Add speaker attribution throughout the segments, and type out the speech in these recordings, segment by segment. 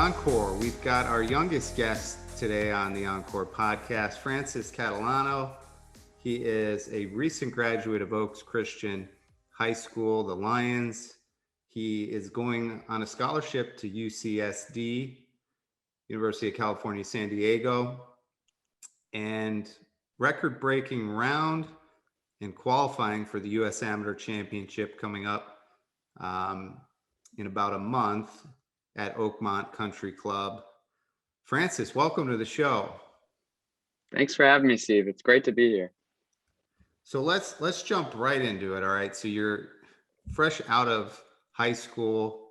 Speaker 1: OnCore. We've got our youngest guest today on the OnCore podcast, Francis Catalano. He is a recent graduate of Oaks Christian High School, the Lions. He is going on a scholarship to UCSD, University of California, San Diego, and record-breaking round and qualifying for the U.S. Amateur Championship coming up in about a month at Oakmont Country Club. Francis, welcome to the show.
Speaker 2: Thanks for having me, Steve. It's great to be here.
Speaker 1: So let's jump right into it. All right. So you're fresh out of high school.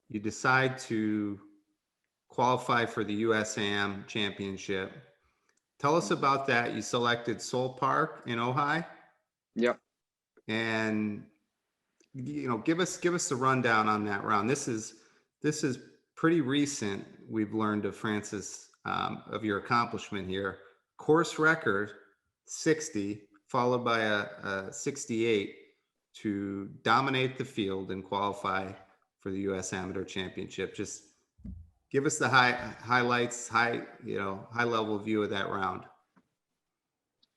Speaker 1: You decide to qualify for the USAM Championship. Tell us about that. You selected Soule Park in Ojai.
Speaker 2: Yep.
Speaker 1: And give us the rundown on that round. This is pretty recent. We've learned of Francis, of your accomplishment here. Course record 60, followed by a 68 to dominate the field and qualify for the U.S. Amateur Championship. Just give us the highlights, high level view of that round.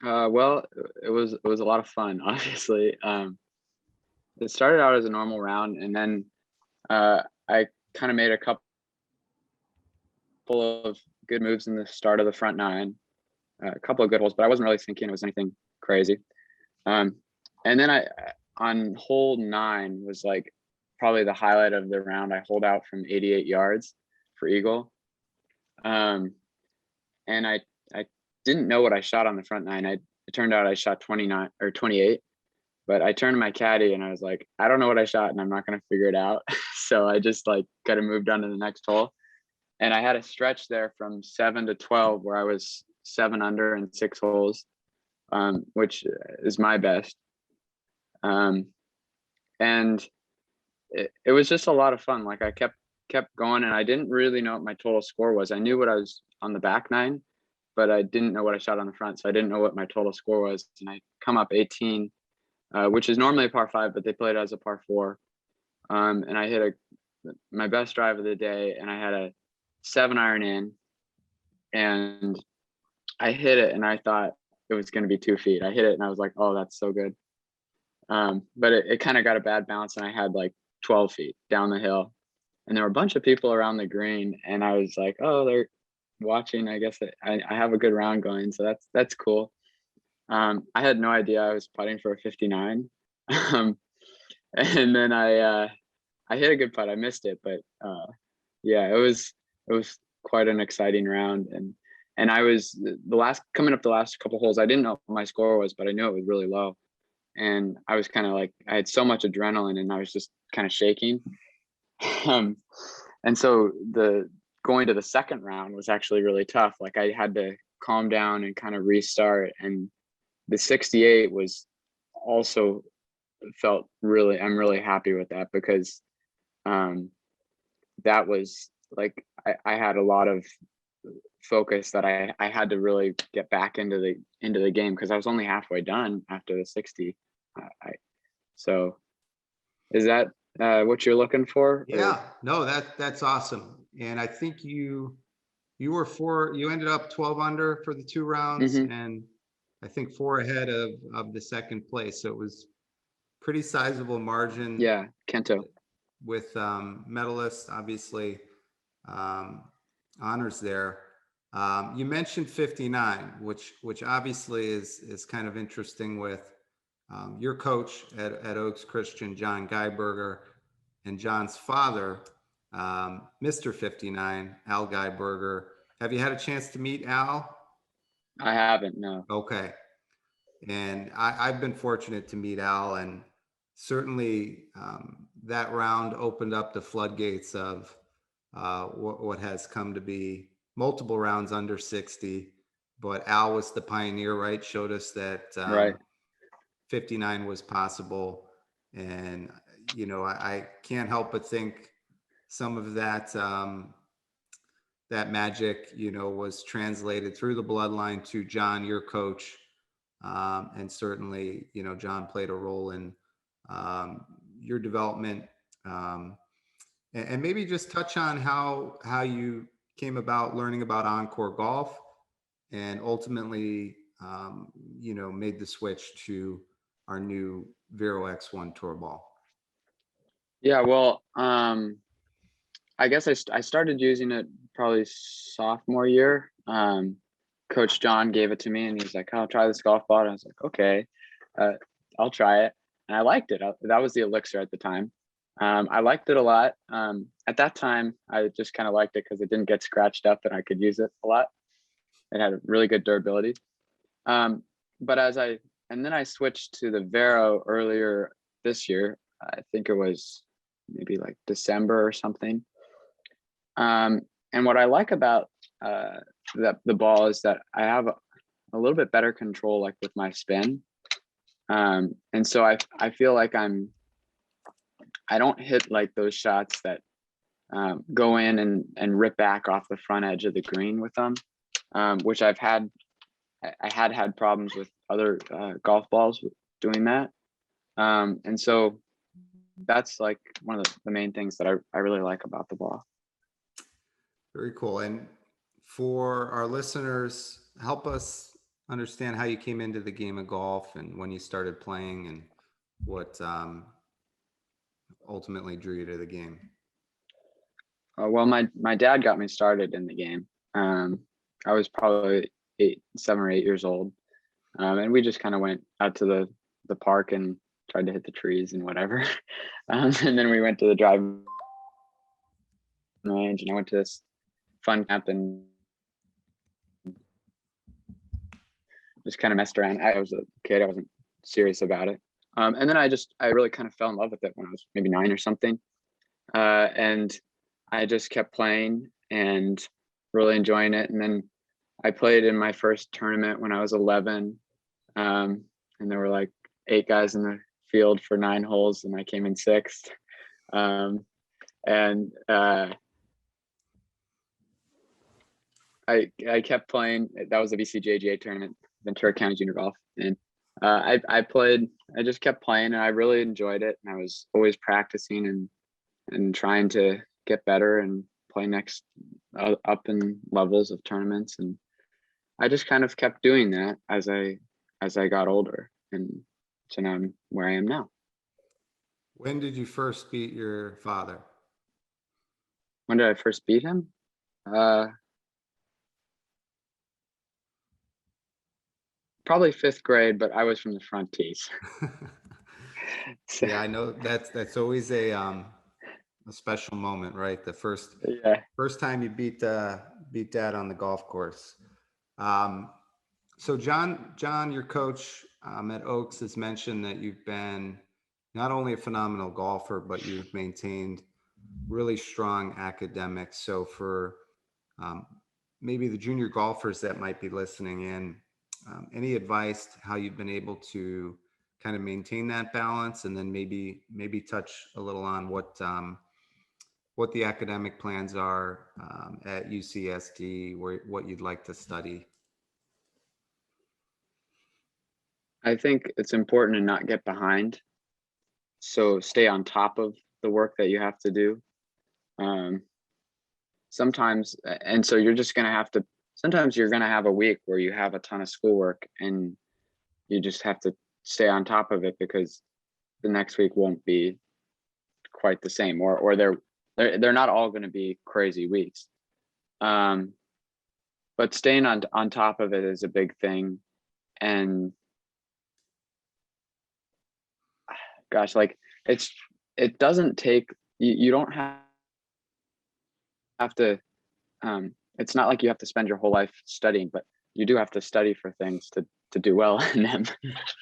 Speaker 2: Well, it was a lot of fun, obviously. It started out as a normal round, and then I kind of made a couple of good moves in the start of the front nine, a couple of good holes, but I wasn't really thinking it was anything crazy. And then I on hole 9 was like probably the highlight of the round. I holed out from 88 yards for eagle. And I didn't know what I shot on the front 9. It turned out I shot 29 or 28, but I turned to my caddy and I was like, I don't know what I shot and I'm not going to figure it out. So I just kind of moved on to the next hole. And I had a stretch there from 7 to 12 where I was 7 under in 6 holes, which is my best. And it was just a lot of fun. Like I kept going, and I didn't really know what my total score was. I knew what I was on the back 9, but I didn't know what I shot on the front. So I didn't know what my total score was. And I come up 18, which is normally a par 5, but they played it as a par 4. And I hit my best drive of the day, and I had a 7-iron in, and I hit it, and I thought it was going to be 2 feet. I hit it, and I was like, oh, that's so good. But it kind of got a bad bounce, and I had 12 feet down the hill, and there were a bunch of people around the green, and I was like, oh, they're watching. I guess I have a good round going, so that's cool. I had no idea I was putting for a 59. And then I hit a good putt. I missed it, but yeah, it was quite an exciting round. And I was coming up the last couple holes. I didn't know what my score was, but I knew it was really low. And I was kind of I had so much adrenaline, and I was just kind of shaking. And so going to the second round was actually really tough. I had to calm down and kind of restart. And the 68 was also I'm really happy with that, because that was I had a lot of focus that I had to really get back into the game, because I was only halfway done after the 60. So is that what you're looking for?
Speaker 1: Yeah, no, that's awesome. And I think you ended up 12 under for the 2 rounds,
Speaker 2: Mm-hmm.
Speaker 1: and I think 4 ahead of the second place. So it was pretty sizable margin.
Speaker 2: Yeah, Kento.
Speaker 1: With medalist, obviously, honors there. You mentioned 59, which obviously is kind of interesting with your coach at Oaks Christian, John Geiberger, and John's father, Mr. 59, Al Geiberger. Have you had a chance to meet Al?
Speaker 2: I haven't, no.
Speaker 1: Okay. And I've been fortunate to meet Al, and certainly that round opened up the floodgates of what has come to be multiple rounds under 60. But Al was the pioneer, right? Showed us that
Speaker 2: Right.
Speaker 1: 59 was possible. And, I can't help but think some of that that magic, was translated through the bloodline to John, your coach. And certainly, John played a role in your development And maybe just touch on how you came about learning about OnCore Golf, and ultimately, made the switch to our new VERO X1 tour ball.
Speaker 2: Yeah, well, I guess I started using it probably sophomore year. Coach John gave it to me and he's like, "I'll try this golf ball." And I was like, "Okay, I'll try it." And I liked it. That was the Elixir at the time. I liked it a lot. At that time, I just kind of liked it because it didn't get scratched up and I could use it a lot. It had really good durability. But then I switched to the Vero earlier this year. I think it was maybe like December or something. And what I like about the ball is that I have a little bit better control, like with my spin. And so I feel like I don't hit like those shots that go in and rip back off the front edge of the green with them, which I had problems with other golf balls doing that. And so that's like one of the main things that I really like about the ball.
Speaker 1: Very cool. And for our listeners, help us understand how you came into the game of golf and when you started playing and what ultimately drew you to the game.
Speaker 2: Well, my dad got me started in the game. I was probably 7 or 8 years old. And we just kind of went out to the park and tried to hit the trees and whatever. And then we went to the driving range and I went to this fun camp and just kind of messed around. I was a kid. I wasn't serious about it. And then I really kind of fell in love with it when I was maybe 9 or something. And I just kept playing and really enjoying it. And then I played in my first tournament when I was 11. And there were like 8 guys in the field for 9 holes and I came in 6th. I kept playing. That was the BCJGA tournament, Ventura County Junior Golf. And I just kept playing and I really enjoyed it. And I was always practicing and trying to get better and play next up in levels of tournaments. And I just kind of kept doing that as I got older. And so now I'm where I am now.
Speaker 1: When did you first beat your father?
Speaker 2: When did I first beat him? Probably 5th grade, but I was from the front tees.
Speaker 1: So, yeah, I know that's always a special moment, right? The first time you beat dad on the golf course. So John, your coach at Oaks has mentioned that you've been not only a phenomenal golfer, but you've maintained really strong academics. So for maybe the junior golfers that might be listening in, any advice how you've been able to kind of maintain that balance, and then maybe touch a little on what the academic plans are at UCSD, what you'd like to study?
Speaker 2: I think it's important to not get behind. So stay on top of the work that you have to do. Sometimes, and so you're just going to have to, sometimes you're going to have a week where you have a ton of schoolwork and you just have to stay on top of it because the next week won't be quite the same, or they're not all going to be crazy weeks. But staying on top of it is a big thing. And gosh, like it doesn't take, you don't have to, it's not like you have to spend your whole life studying, but you do have to study for things to do well in them.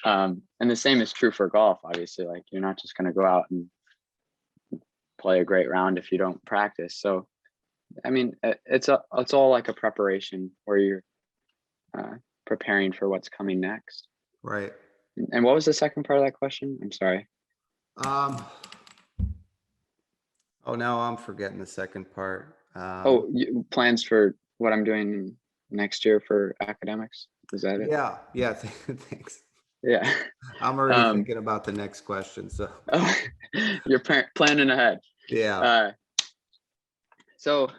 Speaker 2: And the same is true for golf, obviously. Like you're not just going to go out and play a great round if you don't practice. So, I mean, it's all like a preparation where you're preparing for what's coming next.
Speaker 1: Right.
Speaker 2: And what was the second part of that question? I'm sorry.
Speaker 1: Now I'm forgetting the second part.
Speaker 2: Plans for what I'm doing next year for academics. Is that it?
Speaker 1: Yeah. Thanks.
Speaker 2: Yeah.
Speaker 1: I'm already thinking about the next question. So
Speaker 2: you're planning ahead.
Speaker 1: Yeah.
Speaker 2: So,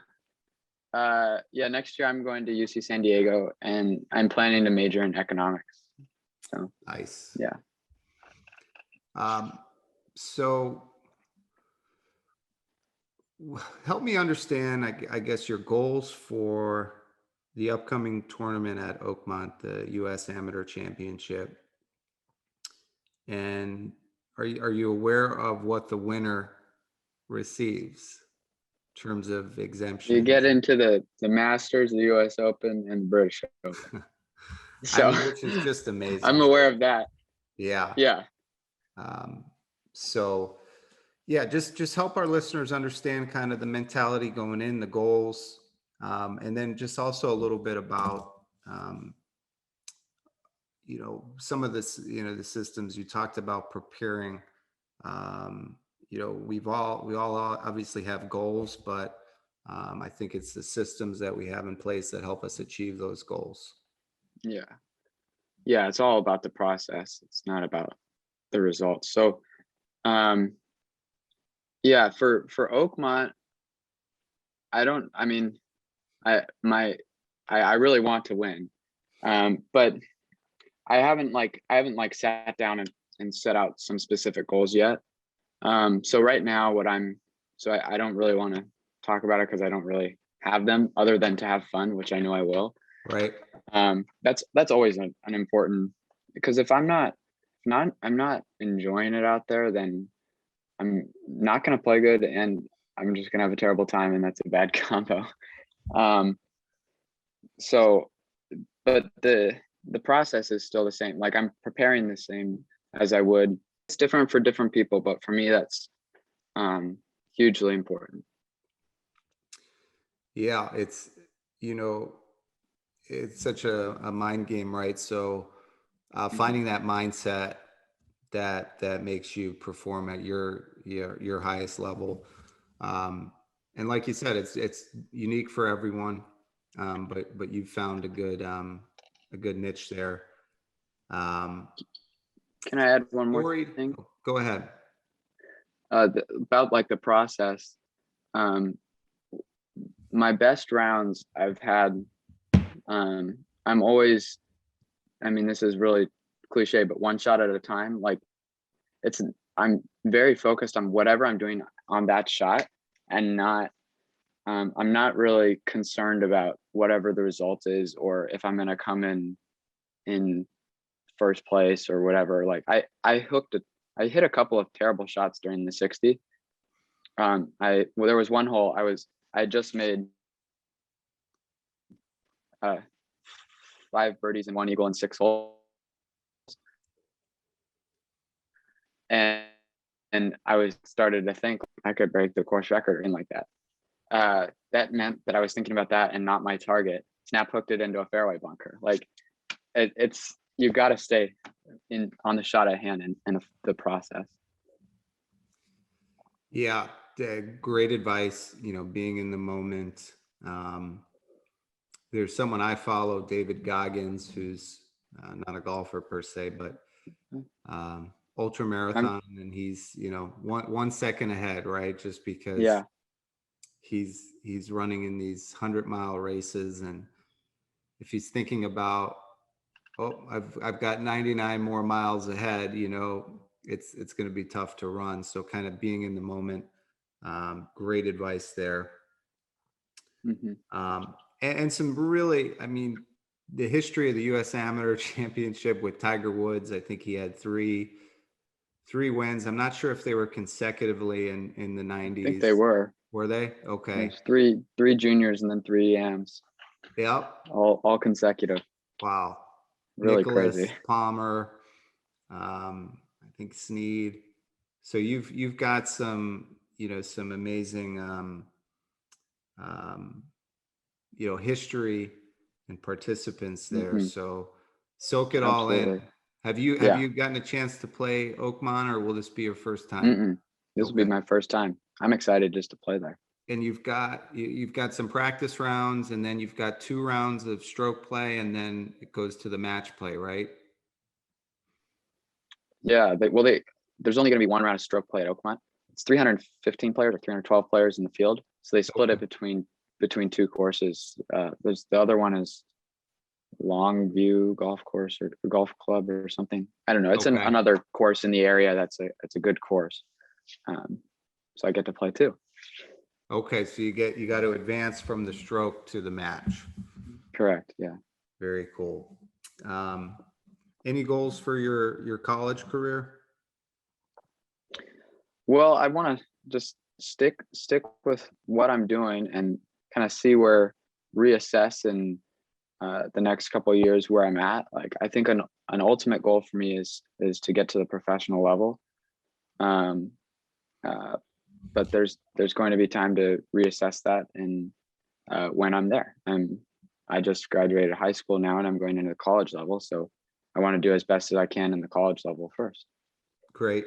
Speaker 2: yeah, next year I'm going to UC San Diego, and I'm planning to major in economics. So,
Speaker 1: Nice.
Speaker 2: yeah.
Speaker 1: So help me understand, I guess, your goals for the upcoming tournament at Oakmont, the U.S. Amateur Championship. And are you aware of what the winner receives in terms of
Speaker 2: You
Speaker 1: exemptions?
Speaker 2: get into the Masters, the US Open, and the British Open.
Speaker 1: I
Speaker 2: So
Speaker 1: mean, which is just amazing.
Speaker 2: I'm aware of that.
Speaker 1: Yeah.
Speaker 2: Yeah.
Speaker 1: So yeah, just help our listeners understand kind of the mentality going in, the goals, and then just also a little bit about, some of this, the systems you talked about preparing. We all obviously have goals, but I think it's the systems that we have in place that help us achieve those goals.
Speaker 2: Yeah. Yeah. It's all about the process. It's not about the results. So, yeah, for Oakmont, I really want to win. But I haven't sat down and set out some specific goals yet. So right now I don't really want to talk about it because I don't really have them other than to have fun, which I know I will.
Speaker 1: Right.
Speaker 2: That's always an important, because if I'm not enjoying it out there, then I'm not going to play good, and I'm just going to have a terrible time, and that's a bad combo. So, but the process is still the same. Like, I'm preparing the same as I would. It's different for different people, but for me, that's hugely important.
Speaker 1: Yeah, it's such a mind game, right? So finding that mindset that makes you perform at your highest level. And like you said, it's unique for everyone. But you've found a good niche there.
Speaker 2: Can I add one more thing?
Speaker 1: Go ahead.
Speaker 2: About like the process. My best rounds I've had, I'm always, this is really cliche, but one shot at a time. Like, I'm very focused on whatever I'm doing on that shot, and I'm not really concerned about whatever the result is, or if I'm going to come in first place or whatever. Like, I hit a couple of terrible shots during the 60. There was one hole I just made 5 birdies and 1 eagle in 6 holes, and I started to think I could break the course record in like that. That meant that I was thinking about that and not my target. Snap hooked it into a fairway bunker. Like, it's you got to stay on the shot at hand and the process.
Speaker 1: Yeah, great advice. Being in the moment. There's someone I follow, David Goggins, who's not a golfer per se, but ultra marathon, and he's 1 second ahead, right? Just because he's running in these 100-mile races, and if he's thinking about, I've got 99 more miles ahead, it's going to be tough to run. So kind of being in the moment, great advice there.
Speaker 2: Mm-hmm.
Speaker 1: And some really, the history of the U.S. Amateur Championship with Tiger Woods, I think he had three wins. I'm not sure if they were consecutively in the 90s.
Speaker 2: I think they were.
Speaker 1: Were they? Okay.
Speaker 2: There's three juniors and then 3 AMs.
Speaker 1: Yep.
Speaker 2: All consecutive.
Speaker 1: Wow.
Speaker 2: Really
Speaker 1: Nicholas,
Speaker 2: crazy.
Speaker 1: Palmer, I think Snead. So you've got some amazing history and participants there.
Speaker 2: Mm-hmm.
Speaker 1: So soak it
Speaker 2: Absolutely.
Speaker 1: all in. Have you gotten a chance to play Oakmont, or will this be your first time?
Speaker 2: This will be my first time. I'm excited just to play there.
Speaker 1: And you've got some practice rounds, and then you've got 2 rounds of stroke play, and then it goes to the match play, right?
Speaker 2: Yeah. There's only going to be 1 round of stroke play at Oakmont. It's 315 players or 312 players in the field. So they split it
Speaker 1: Okay.
Speaker 2: between two courses. There's the other one is Longview Golf Course or Golf Club or something. I don't know. It's
Speaker 1: Okay.
Speaker 2: another course in the area. It's a good course. Um, so I get to play too.
Speaker 1: Okay. So you got to advance from the stroke to the match.
Speaker 2: Correct. Yeah.
Speaker 1: Very cool. Um, any goals for your college career?
Speaker 2: Well, I want to just stick with what I'm doing and kind of see where reassess in the next couple of years where I'm at. Like I think an ultimate goal for me is to get to the professional level. Um, uh, but there's going to be time to reassess that and when I'm there. I just graduated high school now and I'm going into the college level, so I want to do as best as I can in the college level first.
Speaker 1: Great.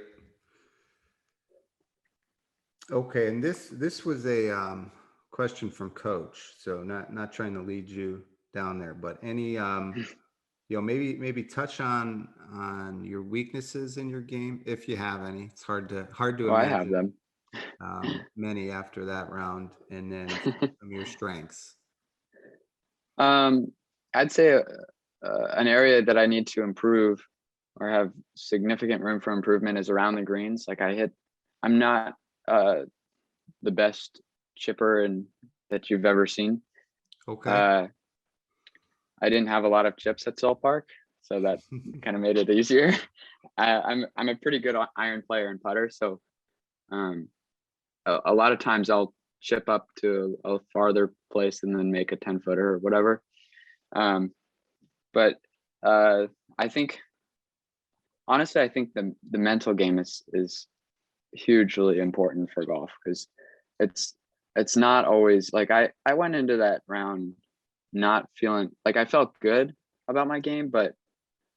Speaker 1: Okay, and this was a question from Coach. So not trying to lead you down there, but any maybe touch on your weaknesses in your game if you have any. It's hard to
Speaker 2: Oh, I have
Speaker 1: imagine
Speaker 2: them.
Speaker 1: many after that round, and then some of your strengths.
Speaker 2: um, I'd say an area that I need to improve or have significant room for improvement is around the greens. Like I'm not uh, the best chipper that you've ever seen.
Speaker 1: Okay.
Speaker 2: Uh, I didn't have a lot of chips at Soule Park, so that kind of made it easier. I'm a pretty good iron player and putter, so um, a lot of times I'll chip up to a farther place and then make a 10-footer or whatever. Um, but I think honestly, I think the mental game is hugely important for golf because it's it's not always like I went into that round not feeling like I felt good about my game, but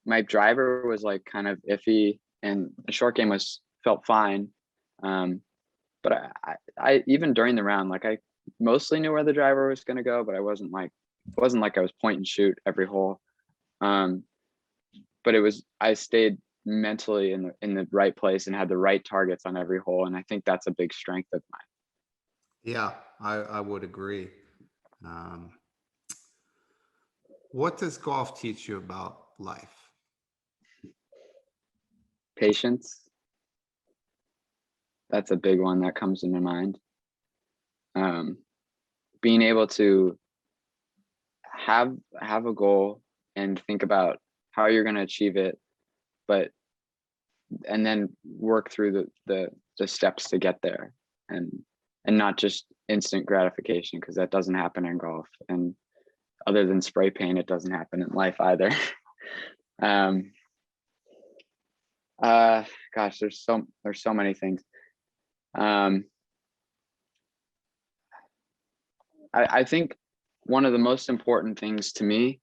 Speaker 2: my driver was like kind of iffy and the short game was felt fine. Um, but I even during the round, like I mostly knew where the driver was going to go, but it wasn't like I was point and shoot every hole. Um, but I stayed mentally in the right place and had the right targets on every hole. And I think that's a big strength of mine.
Speaker 1: Yeah, I would agree. Um, what does golf teach you about life?
Speaker 2: Patience, that's a big one that comes into mind. Um, being able to have a goal and think about how you're going to achieve it, but and then work through the steps to get there and not just instant gratification because that doesn't happen in golf, and other than spray paint it doesn't happen in life either. um Gosh, there's so many things. um I think one of the most important things to me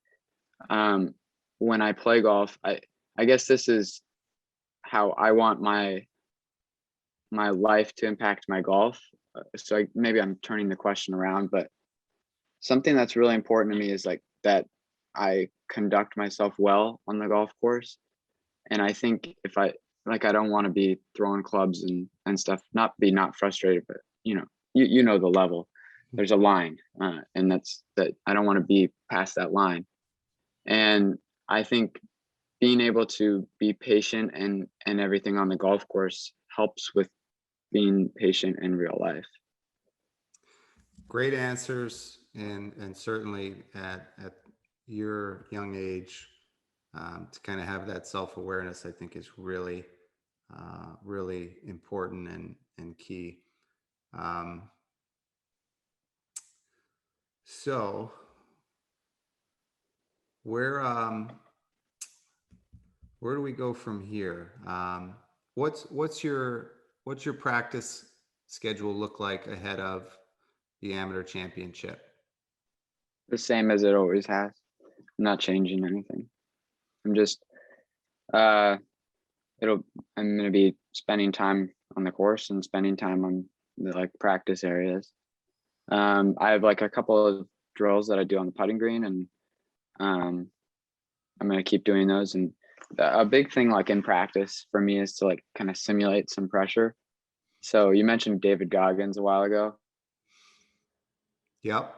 Speaker 2: um when I play golf, I guess this is how I want my life to impact my golf. So maybe I'm turning the question around, but something that's really important to me is like that I conduct myself well on the golf course. And I think if I don't want to be throwing clubs and stuff, not frustrated, but you know the level. There's a line, and that I don't want to be past that line. And I think being able to be patient and everything on the golf course helps with being patient in real life.
Speaker 1: Great answers, and certainly at your young age, to kind of have that self awareness, I think is really really important and key. Um, so where where do we go from here? What's your practice schedule look like ahead of the amateur championship?
Speaker 2: The same as it always has. I'm not changing anything. I'm just uh I'm gonna be spending time on the course and spending time on the like practice areas. I have like a couple of drills that I do on the putting green, and um I'm gonna keep doing those. And a big thing like in practice for me is to like kind of simulate some pressure. So you mentioned David Goggins a while ago.
Speaker 1: Yep.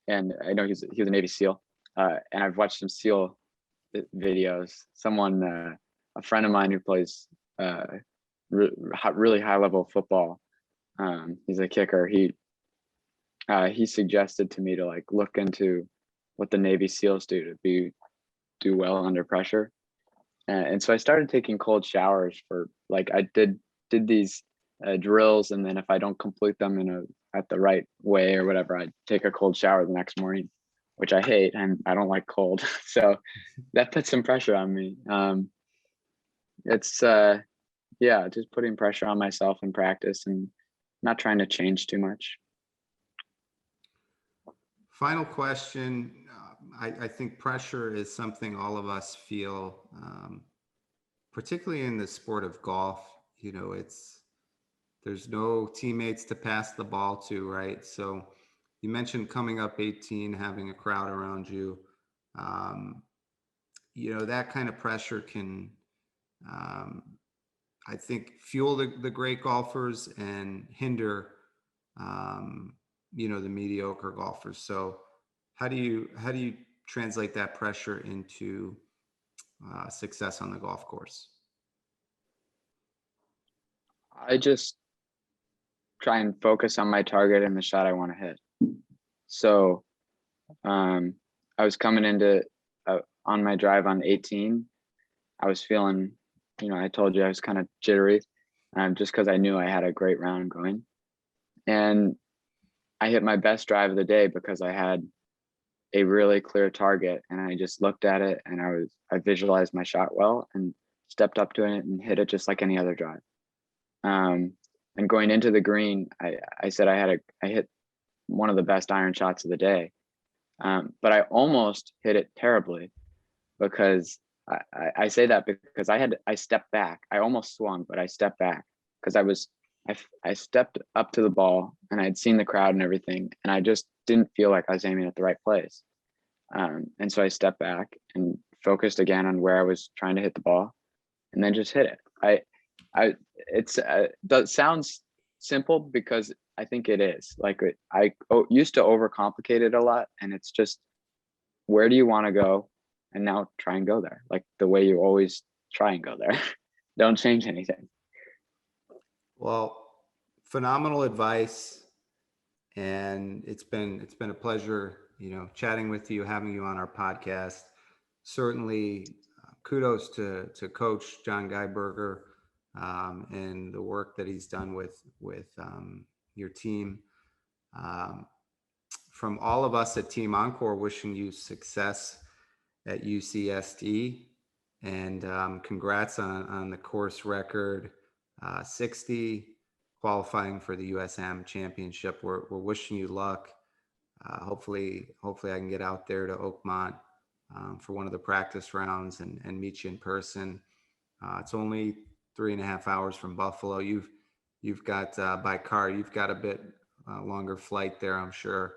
Speaker 2: And I know he was a Navy SEAL, and I've watched some SEAL videos. A friend of mine who plays really high level football, he's a kicker. He suggested to me to like look into what the Navy SEALs do to do well under pressure, and so I started taking cold showers for like I did these drills, and then if I don't complete them at the right way or whatever, I'd take a cold shower the next morning, which I hate, and I don't like cold. So that put some pressure on me. It's yeah, just putting pressure on myself in practice and not trying to change too much.
Speaker 1: Final question. I think pressure is something all of us feel, particularly in the sport of golf. You know, there's no teammates to pass the ball to, right? So you mentioned coming up 18, having a crowd around you. You know, that kind of pressure can, I think, fuel the great golfers and hinder, you know, the mediocre golfers. So how do you translate that pressure into success on the golf course?
Speaker 2: I just try and focus on my target and the shot I want to hit. So I was coming into on my drive on 18. I was feeling, you know, I told you I was kind of jittery, just because I knew I had a great round going. And I hit my best drive of the day because I had a really clear target, and I just looked at it, and I visualized my shot well and stepped up to it and hit it just like any other drive. And going into the green, I said I hit one of the best iron shots of the day, but I almost hit it terribly because I say that because I stepped back. I almost swung, but I stepped back because I stepped up to the ball and I'd seen the crowd and everything, and I just didn't feel like I was aiming at the right place. And so I stepped back and focused again on where I was trying to hit the ball, and then just hit it. That sounds simple because I think it is. Like I used to overcomplicate it a lot, and it's just, where do you want to go? And now try and go there, like the way you always try and go there. Don't change anything.
Speaker 1: Well, phenomenal advice, and it's been a pleasure, you know, chatting with you, having you on our podcast. Certainly, kudos to Coach John Geiberger, and the work that he's done with your team. From all of us at Team OnCore, wishing you success at UCSD, and congrats on the course record, 60, qualifying for the USAM Championship. We're wishing you luck. Hopefully I can get out there to Oakmont for one of the practice rounds and meet you in person. It's only 3.5 hours from Buffalo. You've got by car, you've got a bit longer flight there, I'm sure.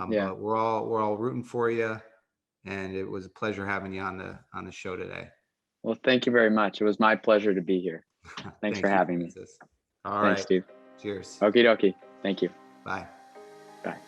Speaker 2: Yeah.
Speaker 1: But we're all rooting for you, and it was a pleasure having you on the show today.
Speaker 2: Well, thank you very much. It was my pleasure to be here. Thanks for having me.
Speaker 1: All
Speaker 2: Thanks,
Speaker 1: right.
Speaker 2: Steve.
Speaker 1: Cheers.
Speaker 2: Okie dokie. Thank you.
Speaker 1: Bye.
Speaker 2: Bye.